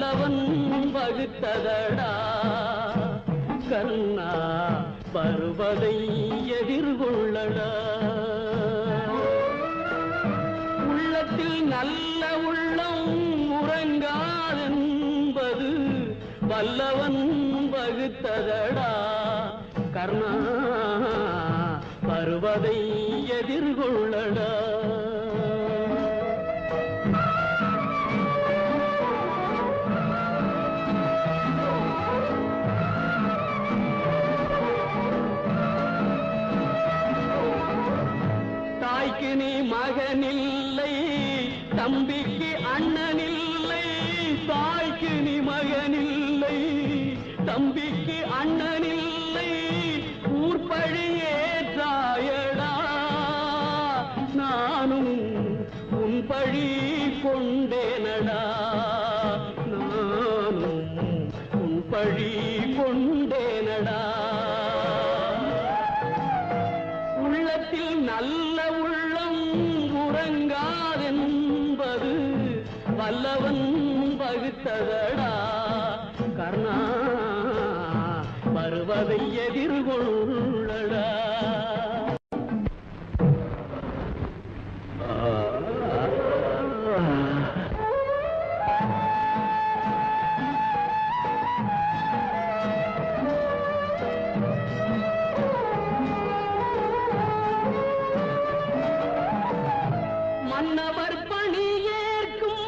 வல்லவன் வகுத்ததடா கர்ணா வருவதை எதிர்கொள்ளடா உள்ளத்தில் நல்ல உள்ளம் உறங்காதென்பது வல்லவன் வகுத்ததடா கர்ணா வருவதை எதிர்கொள்ளடா தாய்க்கு நீ மகனில்லை தம்பிக்கு அண்ணனில்லை தாய்க்கு நீ மகனில்லை தம்பிக்கு அண்ணனில்லை ஊர்பழியேற்றாயடா நானும் உன் பழி கொண்டேனடா நானும் உன் பழி கொண்டேனடா உள்ளத்தில் நல்ல உள்ளம் உறங்காதென்பது வல்லவன் வகுத்ததடா கர்ணா வருவதை எதிர்கொள்ளடா மன்னவர் பணி ஏற்கும்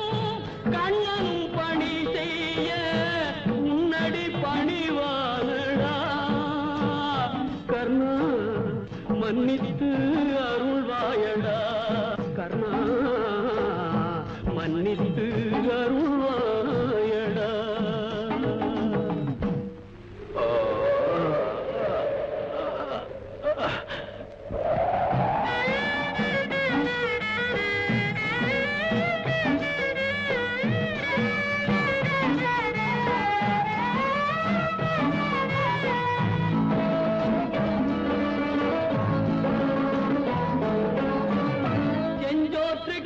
கண்ணன் பணி செய்ய உன்னடி பணிவானடா கர்ணா மன்னித்து அருள்வாயடா கர்ணா மன்னித்து அருள்வாயடா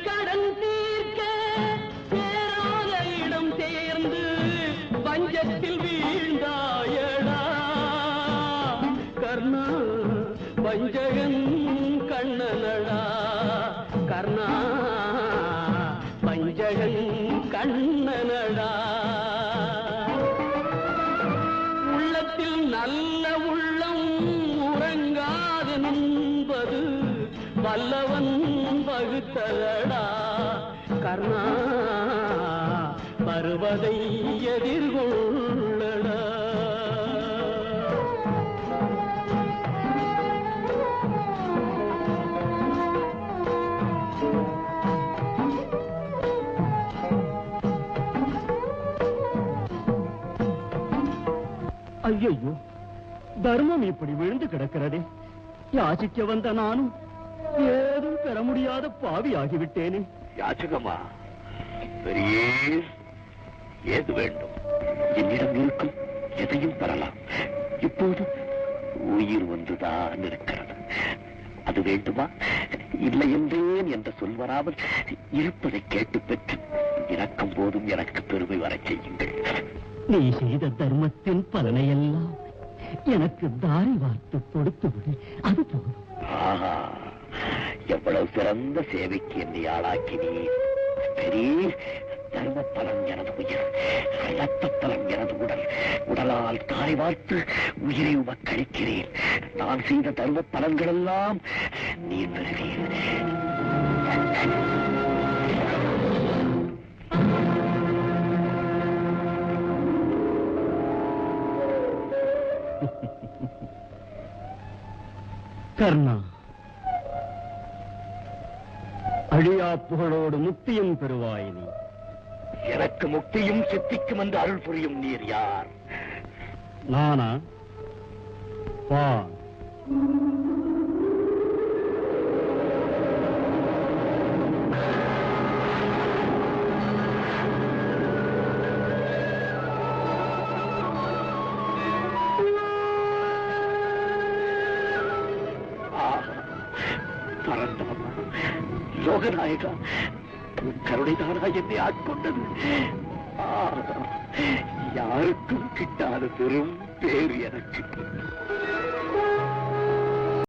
கடன் தீர்க்க சேராத இடம் சேர்ந்து பஞ்சத்தில் வீழ்ந்தாயடா கர்ணா பஞ்சகன் கண்ணனடா கர்ணா பஞ்சகன் கண்ணனடா உள்ளத்தில் நல்ல உள்ளம் உறங்காதென்பது வல்லவன் வகுத்ததடா கர்ணா வருவதை எதிர்கொள்ளடா ஐயோ தர்மம் இப்படி விழுந்து கிடக்கிறதே யாசிக்க வந்த நானும் ஏதும் பெற முடியாத பாவி ஆகிவிட்டேனே யாச்சகமா பெரிய ஏது வேண்டும் என்னிடம் இருக்கும் எதையும் பெறலாம் இப்போது உயிர் ஒன்றுதான் இருக்கிறது அது வேண்டுமா இல்லை என்றேன் என்ற சொல் வராமல் இருப்பதை கேட்டு பெற்று இறக்கும் போதும் எனக்கு பெருமை வரச் செய்யுங்கள் நீ செய்த தர்மத்தின் பலனையெல்லாம் எனக்கு தாரி வார்த்து கொடுத்து விடு அது போதும் எவ்வளவு சிறந்த சேவைக்கு என்னை ஆளாக்கினீர் பெரிய தர்ம பலன் எனது உயிர் ரத்த பலன் எனது உடல் உடலால் தாரை வார்த்து உயிரை உமக்களிக்கிறேன் நான் செய்த தர்ம பலன்கள் எல்லாம் நீர் பெறுவீர் கர்ணா அழியா புகழோடு முக்தியும் பெறுவாய் நீ எனக்கு முக்தியும் சித்திக்கும் என்று அருள் புரியும் நீர் யார் நானா வா லோகநாயகா கருணைதானா என்னை ஆட்கொண்டது யாருக்கும் கிட்டாத பெரும் பேர் எனக்கு.